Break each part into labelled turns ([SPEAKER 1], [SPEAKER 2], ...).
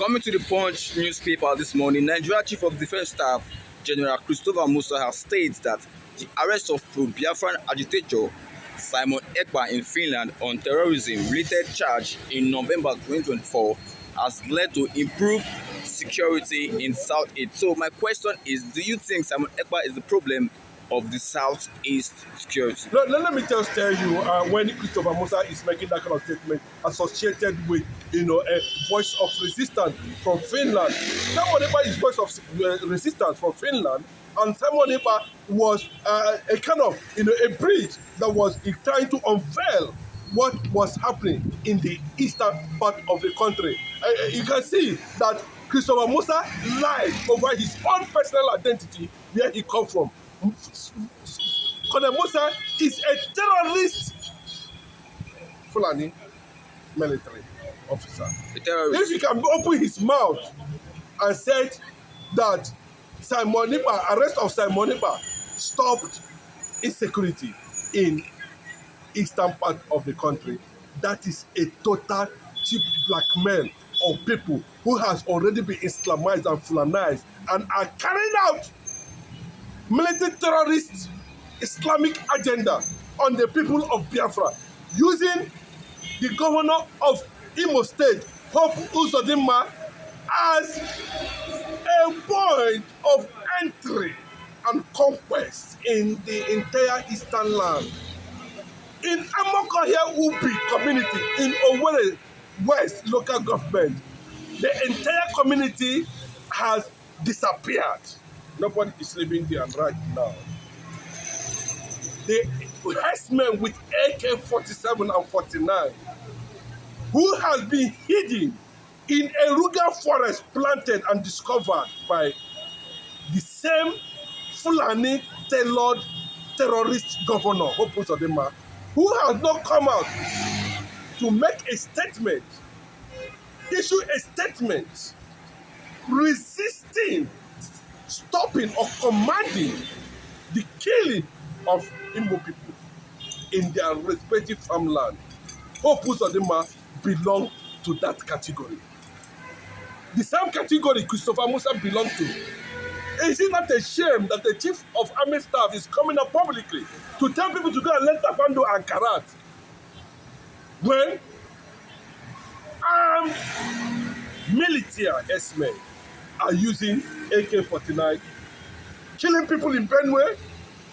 [SPEAKER 1] Coming to the Punch newspaper this morning, Nigeria Chief of Defence Staff General Christopher Musa has stated that the arrest of pro-Biafran agitator Simon Ekpa in Finland on terrorism-related charge in November 2024 has led to improved security in Southeast. So my question is, do you think Simon Ekpa is the problem of the Southeast security?
[SPEAKER 2] Let me just tell you, when Christopher Musa is making that kind of statement associated with, a voice of resistance from Finland, Simon Ekpa is voice of resistance from Finland, and Simon Ekpa was a kind of, a bridge that was trying to unveil what was happening in the eastern part of the country. You can see that Christopher Musa lied over his own personal identity, where he comes from. Colonel Musa is a terrorist Fulani military officer. If he can open his mouth and said that arrest of Simon Ekpa stopped insecurity in eastern part of the country, that is a total cheap blackmail of people who has already been Islamized and Fulanized and are carrying out military terrorist Islamic agenda on the people of Biafra, using the governor of Imo State, Hope Uzodinma, as a point of entry and conquest in the entire eastern land. In Amokohia Ubi community in Owerri West local government, the entire community has disappeared. Nobody is living there right now. The herdsmen with AK-47 and 49, who has been hidden in a Ruga forest planted and discovered by the same Fulani tailored terrorist governor, Hope Uzodinma, who has not come out to make a statement, issue a statement resisting, stopping or commanding the killing of Igbo people in their respective farmland. Hope Uzodinma belong to that category. The same category Christopher Musa belonged to. Is it not a shame that the chief of army staff is coming up publicly to tell people to go and learn taekwondo and karate when armed military herdsmen are using AK-49, killing people in Benue,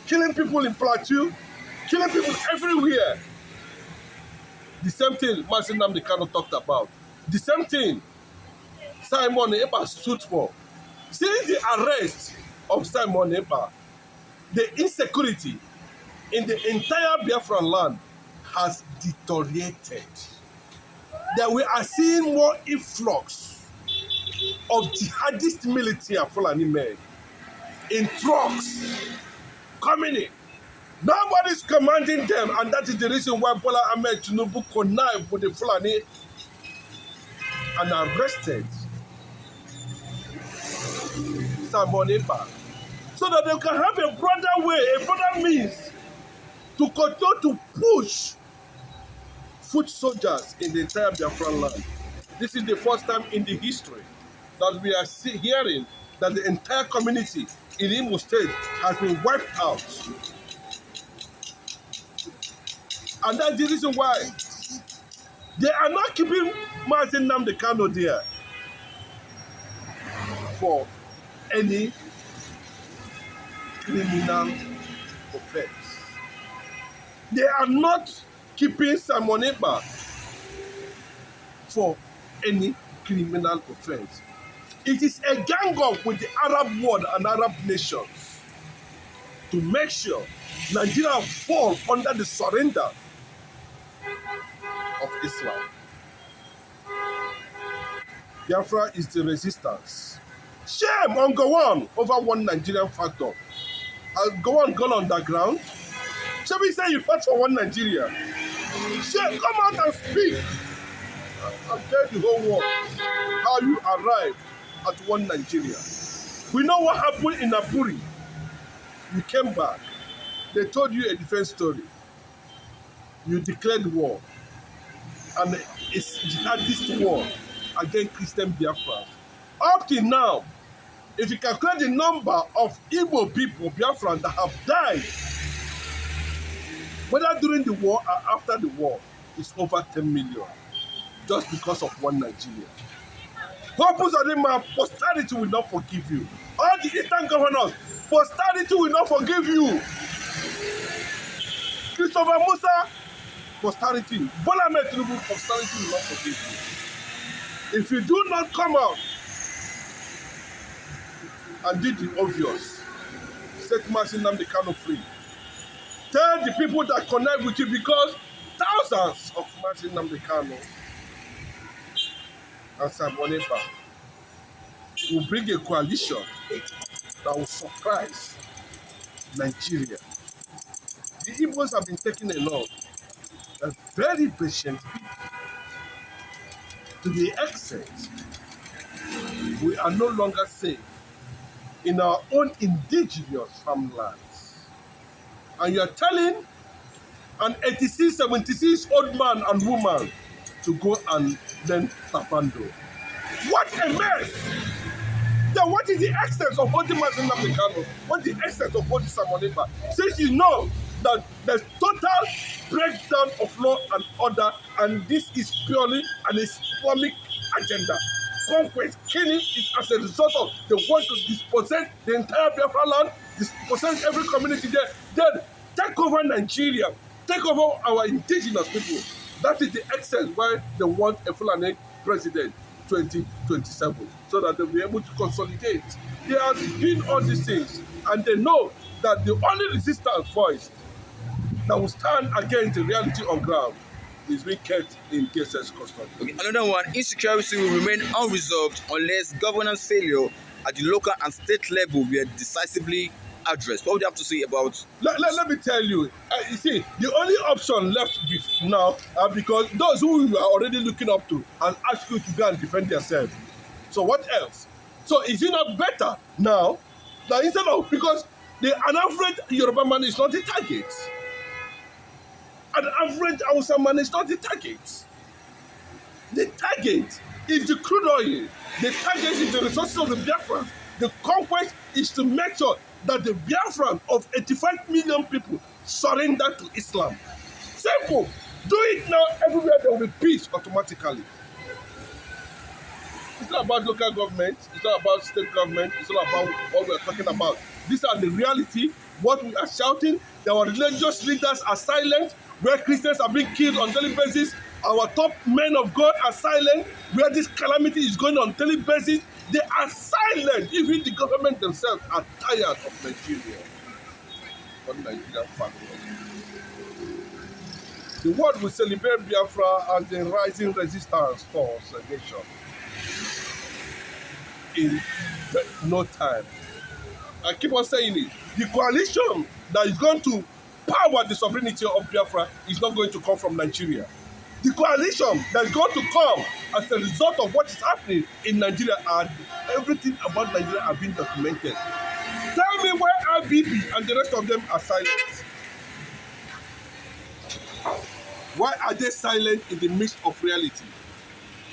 [SPEAKER 2] killing people in Plateau, killing people everywhere? The same thing nnamdikanu talked about. The same thing Simon Ekpa stood for. Since the arrest of Simon Ekpa, the insecurity in the entire Biafran land has deteriorated. That we are seeing more influx of jihadist military Fulani men in trucks coming in. Nobody's commanding them, and that is the reason why Bola Ahmed Tinubu connived with the Fulani and arrested Simon Ekpa, so that they can have a broader way, a broader means to continue to push foot soldiers in the entire Biafran land. This is the first time in the history that we are hearing that the entire community in Imo State has been wiped out. And that's the reason why they are not keeping nnamdikanu there for any criminal offense. They are not keeping Simon Ekpa for any criminal offense. It is a gang up with the Arab world and Arab nations to make sure Nigeria fall under the surrender of Islam. Biafra is the resistance. Shame on Gowon over one Nigerian factor. Has Gowon gone underground? Shall we say you fought for one Nigeria? Shame, come out and speak. And tell the whole world how you arrived at one Nigeria. We know what happened in Napuri. You came back. They told you a different story. You declared war. And it's jihadist war against Christian Biafra. Up till now, if you calculate the number of Igbo people, Biafran, that have died, whether during the war or after the war, it's over 10 million, just because of one Nigeria. Purpose of the man, posterity will not forgive you. All the Eastern governors, posterity will not forgive you. Christopher Musa, posterity. Bola Ahmed Tinubu, posterity will not forgive you. If you do not come out and do the obvious, set nnamdikanu free. Tell the people that connect with you, because thousands of nnamdikanu and Simon Ekpa will bring a coalition that will surprise Nigeria. The Igbos have been taking along a very patient people, to the extent we are no longer safe in our own indigenous farmlands. And you are telling an 86, 76 old man and woman to go and learn taekwondo. What a mess! Then what is the extent of holding Nnamdi Kanu? What is the extent of holding Simon Ekpa? Since you know that there's total breakdown of law and order, and this is purely an Islamic agenda. Conquest, killing is as a result of they want to dispossess the entire Biafra land, dispossess every community there, then take over Nigeria, take over our indigenous people. That is the extent why they want a Fulani president 2027, so that they'll be able to consolidate. They are doing all these things, and they know that the only resistance voice that will stand against the reality on ground is being kept in DSS custody.
[SPEAKER 1] Okay, another one, insecurity will remain unresolved unless governance failure at the local and state level were decisively addressed. What would you have to say about?
[SPEAKER 2] Let me tell you, you see, the only option left now are because those who you are already looking up to and ask you to go and defend yourself. So what else? So is it not better now that instead of, because an average Yoruba man is not the target. An average Hausa man is not the target. The target is the crude oil. The target is the resources of the Biafrans. The conquest is to make sure that the Biafran of 85 million people surrender to Islam. Simple. Do it now, everywhere there will be peace automatically. It's not about local government, it's not about state government, it's not about what we're talking about. These are the reality, what we are shouting. Our religious leaders are silent, where Christians are being killed on daily basis. Our top men of God are silent, where this calamity is going on daily basis. They are silent. Even the government themselves are tired of Nigeria. On Nigerian family. The world will celebrate Biafra as the rising resistance force a nation. In no time. I keep on saying it. The coalition that is going to power the sovereignty of Biafra is not going to come from Nigeria. The coalition that is going to come as a result of what is happening in Nigeria, and everything about Nigeria are being documented. Tell me why IBB and the rest of them are silent. Why are they silent in the midst of reality?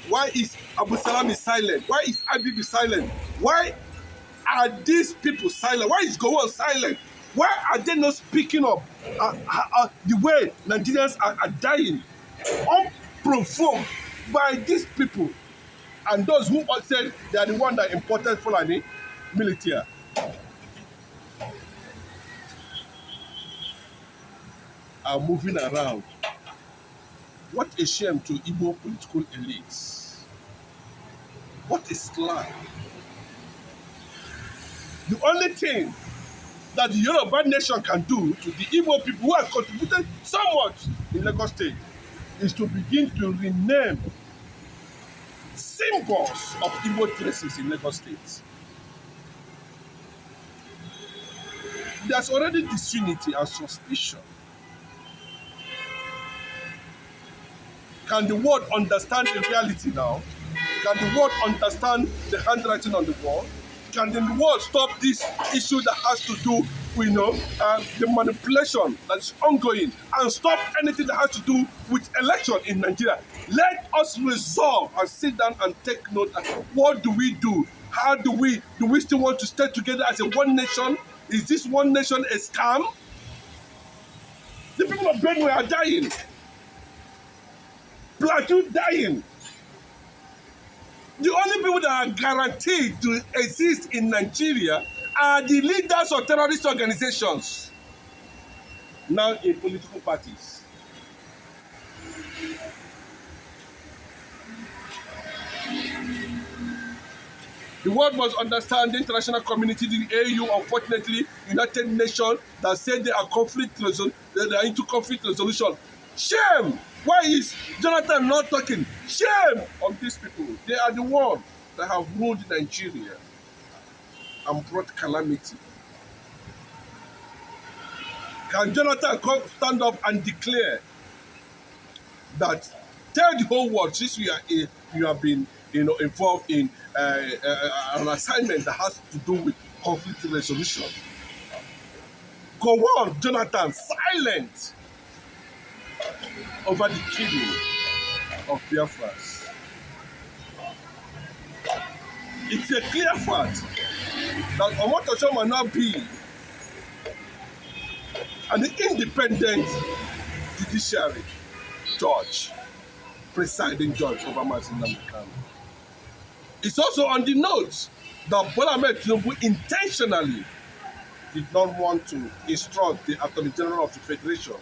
[SPEAKER 2] Why is Abu Salam silent? Why is IBB silent? Why are these people silent? Why is Gowon silent? Why are they not speaking up the way Nigerians are dying, unprovoked by these people and those who said they are the one that imported Fulani military? Are moving around. What a shame to Igbo political elites. What a slime. The only thing that the Yoruba nation can do to the Igbo people who have contributed so much in Lagos State is to begin to rename symbols of Igbo traces in Lagos State. There's already disunity and suspicion. Can the world understand the reality now? Can the world understand the handwriting on the wall? Can the world stop this issue that has to do the manipulation that's ongoing and stop anything that has to do with election in Nigeria. Let us resolve and sit down and take note. What do we do? How do we still want to stay together as a one nation? Is this one nation a scam? The people of Benue are dying. Plateau dying. The only people that are guaranteed to exist in Nigeria are the leaders of terrorist organizations, now in political parties. The world must understand the international community, the AU, unfortunately, United Nations, that said they are they are into conflict resolution. Shame! Why is Jonathan not talking? Shame on these people. They are the ones that have ruled Nigeria and brought calamity. Can Jonathan stand up and declare that, tell the whole world, since you have been involved in an assignment that has to do with conflict resolution? Go on, Jonathan, silent over the killing of Biafrans. It's a clear fact that Omotosho might not be an independent judiciary judge, presiding judge over nnamdikanu. It's also on the notes that Bola Ahmed Tinubu intentionally did not want to instruct the Attorney General of the Federation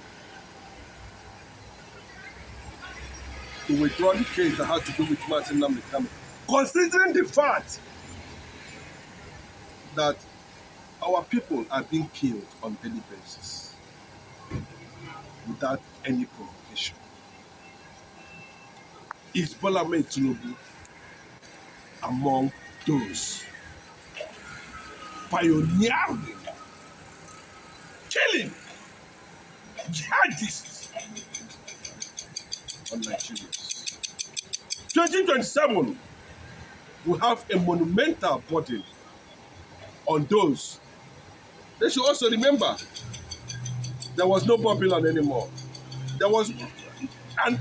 [SPEAKER 2] to withdraw the case that had to do with nnamdikanu, considering the fact that our people are being killed on a daily basis without any provocation. Is Bola Ahmed Tinubu among those pioneering, killing jihadists on Nigerians? 2027 will have a monumental burden on those. They should also remember there was no Babylon anymore. There was an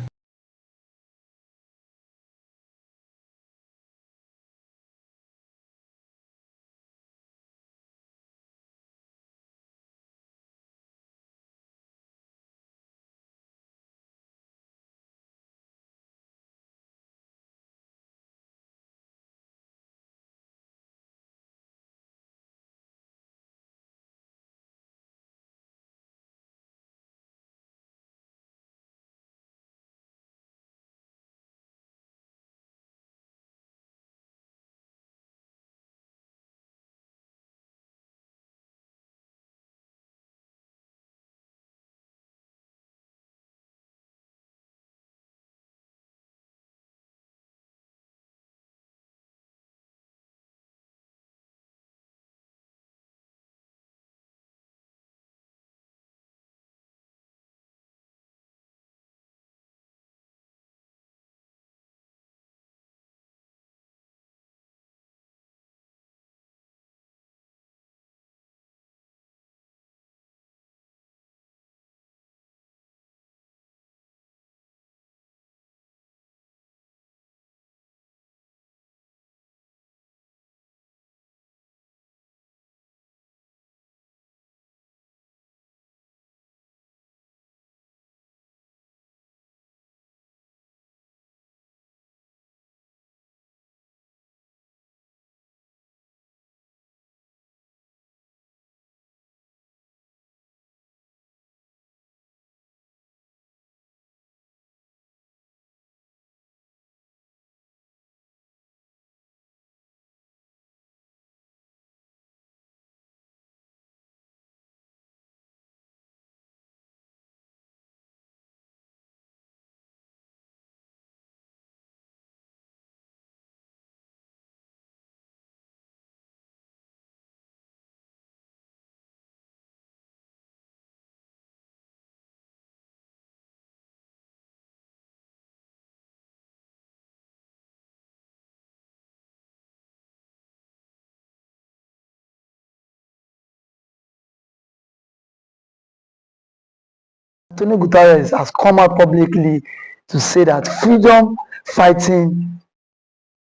[SPEAKER 3] Antonio Guterres has come out publicly to say that freedom fighting,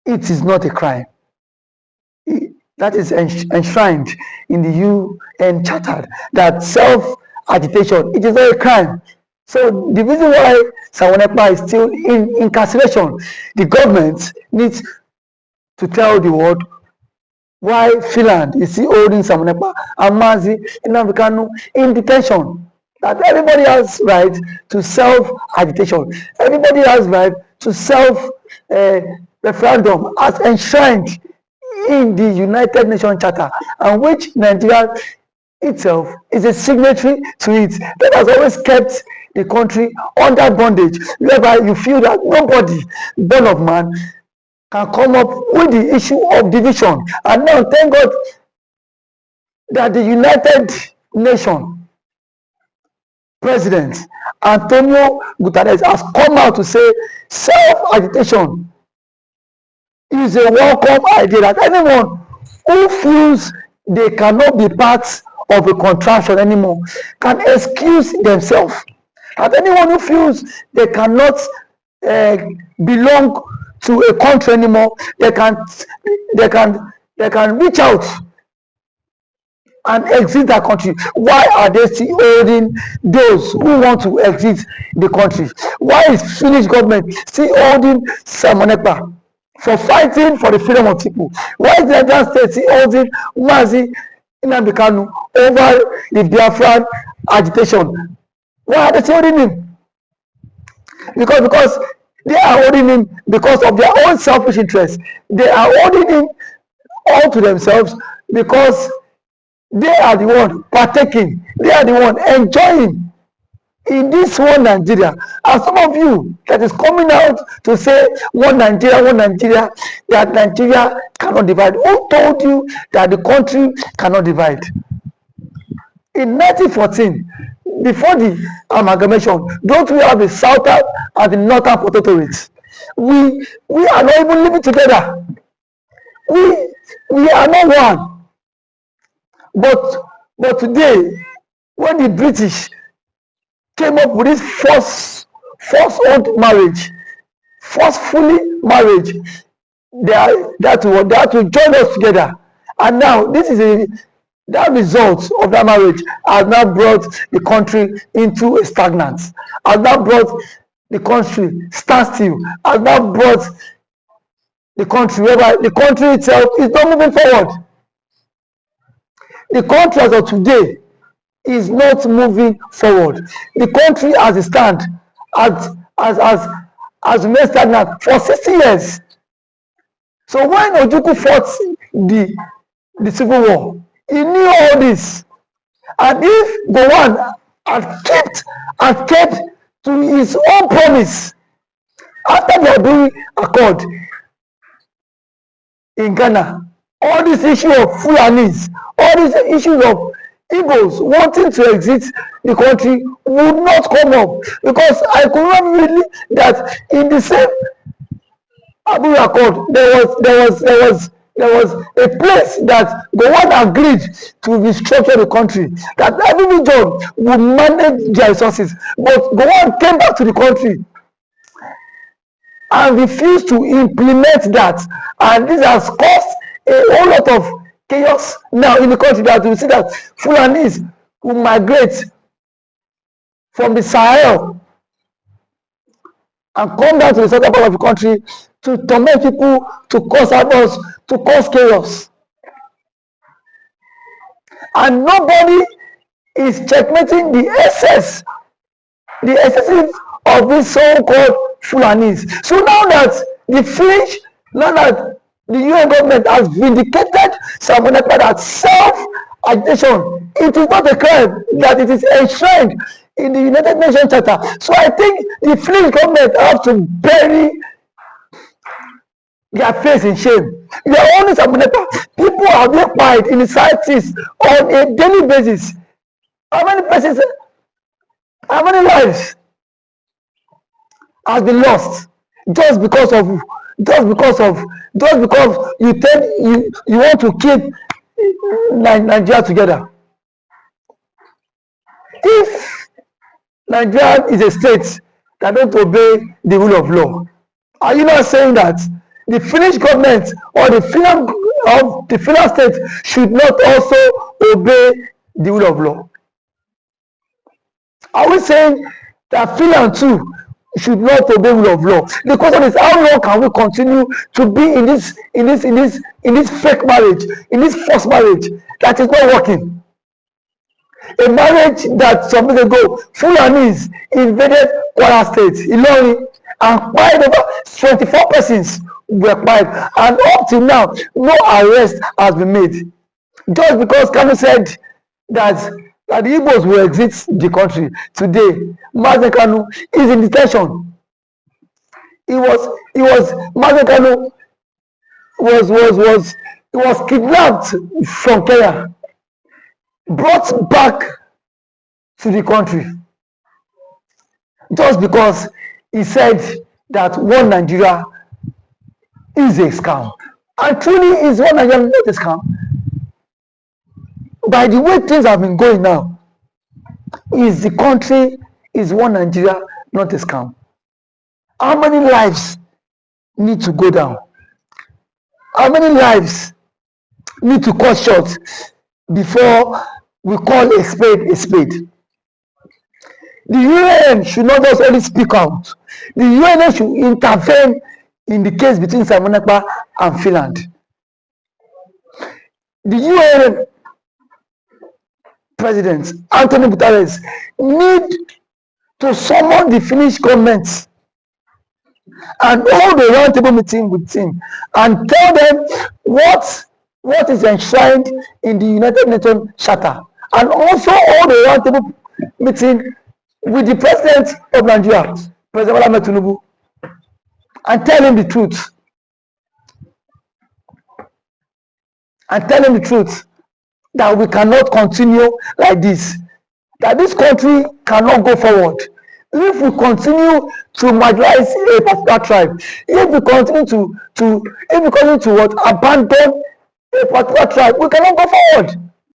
[SPEAKER 3] it is not a crime. That is enshrined in the UN Charter, that self-agitation, it is not a crime. So the reason why Sawonepa is still in incarceration, the government needs to tell the world why Finland is still holding Sawonepa and nnamdikanu in detention. That everybody has right to self-agitation. Everybody has right to self-referendum as enshrined in the United Nations Charter, and which Nigeria itself is a signatory to it, that has always kept the country under bondage, whereby you feel that nobody born of man can come up with the issue of division. And now, thank God that the United Nations President Antonio Guterres has come out to say self-agitation is a welcome idea, that anyone who feels they cannot be part of a contraction anymore can excuse themselves. That anyone who feels they cannot belong to a country anymore, they can reach out and exit that country. Why are they still holding those who want to exit the country? Why is Finnish government still holding Sawonepa for fighting for the freedom of people? Why is the Nigerian state still holding nnamdikanu over the Biafran agitation? Why are they still holding him? Because they are holding him because of their own selfish interests. They are holding him all to themselves because they are the one partaking, they are the one enjoying in this one Nigeria. And some of you that is coming out to say one Nigeria, that Nigeria cannot divide. Who told you that the country cannot divide? In 1914, before the amalgamation, don't we have the southern and the northern protectorates? We are not even living together. We are not one. But today, when the British came up with this forcefully marriage, they had to join us together. And now this is that result of that marriage has now brought the country into a stagnant, has now brought the country standstill, has now brought the country whereby the country itself is not moving forward. The country as of today is not moving forward. The country as it stands has remained stagnant for 60 years. So when Ojukwu fought the civil war, he knew all this. And if Gowon had kept to his own promise after the Aburi Accord in Ghana, all this issue of Fulanis, all these issues of Igbos wanting to exit the country would not come up, because I could not really that in the same Aburi Accord there was a place that Gowon agreed to restructure the country, that every region would manage their resources, but Gowon came back to the country and refused to implement that, and this has caused a whole lot of chaos now in the country, that you see that Fulanis will migrate from the Sahel and come down to the southern part of the country to torment people, to cause havoc, to cause chaos. And nobody is checkmating the excessive of this so-called Fulanis. So now that the UN government has vindicated Sawonepa that self-agitation, it is not a crime, that it is enshrined in the United Nations Charter. So I think the Finnish government have to bury their face in shame. You are only Sawonepa. People are being quiet in the societies on a daily basis. How many persons, how many lives has been lost just because you want to keep Nigeria together? If Nigeria is a state that don't obey the rule of law. Are you not saying that the Finnish government or the Finland state should not also obey the rule of law? Are we saying that Finland too should not obey rule of law? The question is, how long can we continue to be in this fake marriage, in this false marriage that is not working? A marriage that some years ago, Fulanis invaded Kwara State, Ilori, and quiet over 24 persons were quiet, and up till now, no arrest has been made. Just because Kanu said that the Igbos will exit the country today, Mazen Kanu is in detention. Mazen Kanu was kidnapped from Kenya, brought back to the country just because he said that one Nigeria is a scam. And truly is one Nigeria not a scam. By the way things have been going now, is the country is one Nigeria not a scam? How many lives need to go down? How many lives need to cut short before we call a spade a spade? The UN should not just only speak out. The UN should intervene in the case between Simon Ekpa and Finland. The UN President Antonio Guterres need to summon the Finnish government and hold a roundtable meeting with him and tell them what is enshrined in the United Nations Charter, and also hold a roundtable meeting with the President of Nigeria, President Bola Ahmed Tinubu, and tell him the truth. And tell him the truth that we cannot continue like this, that this country cannot go forward. If we continue to marginalize a particular tribe, if we continue to abandon a particular tribe, we cannot go forward.